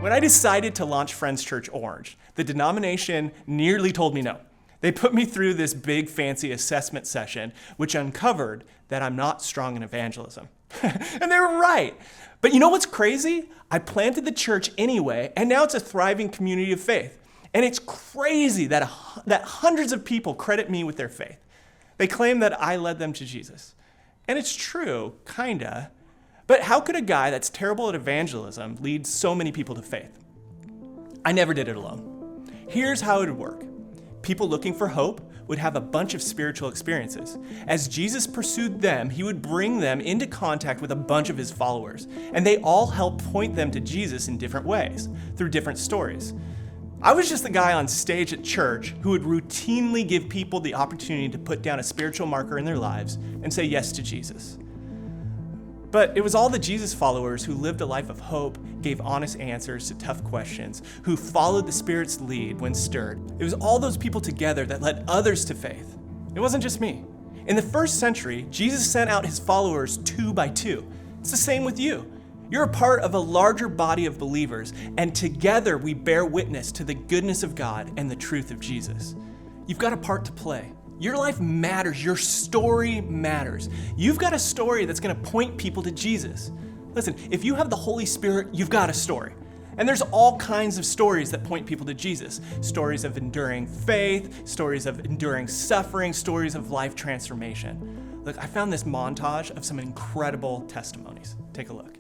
When I decided to launch Friends Church Orange, the denomination nearly told me no. They put me through this big fancy assessment session, which uncovered that I'm not strong in evangelism. And they were right. But you know what's crazy? I planted the church anyway, and now it's a thriving community of faith. And it's crazy that hundreds of people credit me with their faith. They claim that I led them to Jesus. And it's true, kinda. But how could a guy that's terrible at evangelism lead so many people to faith? I never did it alone. Here's how it would work. People looking for hope would have a bunch of spiritual experiences. As Jesus pursued them, he would bring them into contact with a bunch of his followers, and they all helped point them to Jesus in different ways, through different stories. I was just the guy on stage at church who would routinely give people the opportunity to put down a spiritual marker in their lives and say yes to Jesus. But it was all the Jesus followers who lived a life of hope, gave honest answers to tough questions, who followed the Spirit's lead when stirred. It was all those people together that led others to faith. It wasn't just me. In the first century, Jesus sent out his followers 2 by 2. It's the same with you. You're a part of a larger body of believers, and together we bear witness to the goodness of God and the truth of Jesus. You've got a part to play. Your life matters. Your story matters. You've got a story that's going to point people to Jesus. Listen, if you have the Holy Spirit, you've got a story. And there's all kinds of stories that point people to Jesus. Stories of enduring faith, stories of enduring suffering, stories of life transformation. Look, I found this montage of some incredible testimonies. Take a look.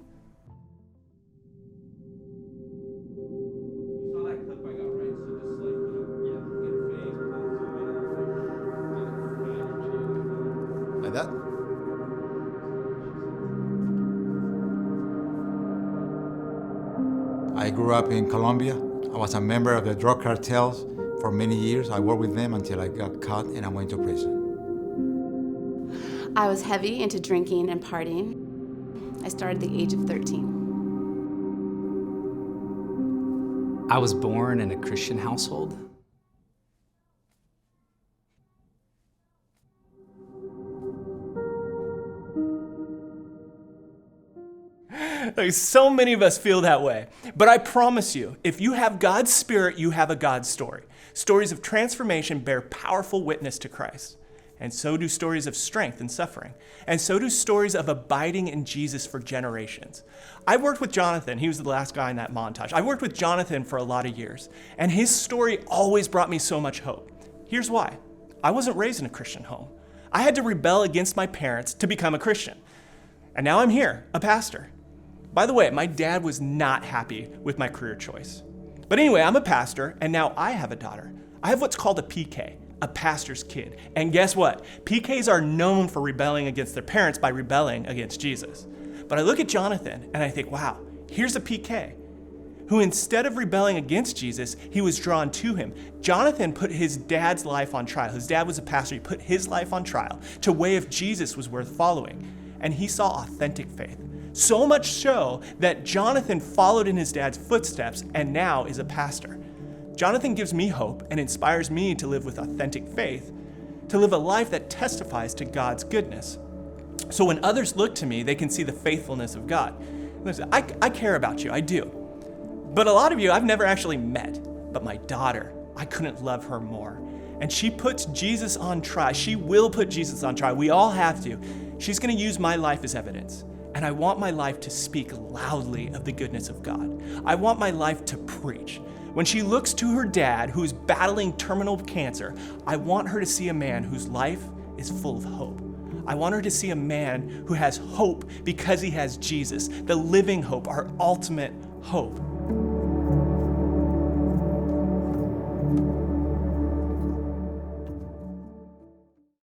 Like that? I grew up in Colombia. I was a member of the drug cartels for many years. I worked with them until I got caught and I went to prison. I was heavy into drinking and partying. I started at the age of 13. I was born in a Christian household. Like, so many of us feel that way. But I promise you, if you have God's Spirit, you have a God story. Stories of transformation bear powerful witness to Christ. And so do stories of strength and suffering. And so do stories of abiding in Jesus for generations. I worked with Jonathan. He was the last guy in that montage. I worked with Jonathan for a lot of years. And his story always brought me so much hope. Here's why. I wasn't raised in a Christian home. I had to rebel against my parents to become a Christian. And now I'm here, a pastor. By the way, my dad was not happy with my career choice. But anyway, I'm a pastor, and now I have a daughter. I have what's called a PK, a pastor's kid. And guess what? PKs are known for rebelling against their parents by rebelling against Jesus. But I look at Jonathan, and I think, wow, here's a PK who, instead of rebelling against Jesus, he was drawn to him. Jonathan put his dad's life on trial. His dad was a pastor. He put his life on trial to weigh if Jesus was worth following. And he saw authentic faith. So much so that Jonathan followed in his dad's footsteps and now is a pastor. Jonathan gives me hope and inspires me to live with authentic faith, to live a life that testifies to God's goodness. So when others look to me, they can see the faithfulness of God. Listen, I care about you, I do. But a lot of you I've never actually met. But my daughter, I couldn't love her more. And she puts Jesus on trial. She will put Jesus on trial. We all have to. She's going to use my life as evidence. And I want my life to speak loudly of the goodness of God. I want my life to preach. When she looks to her dad, who's battling terminal cancer, I want her to see a man whose life is full of hope. I want her to see a man who has hope because he has Jesus, the living hope, our ultimate hope.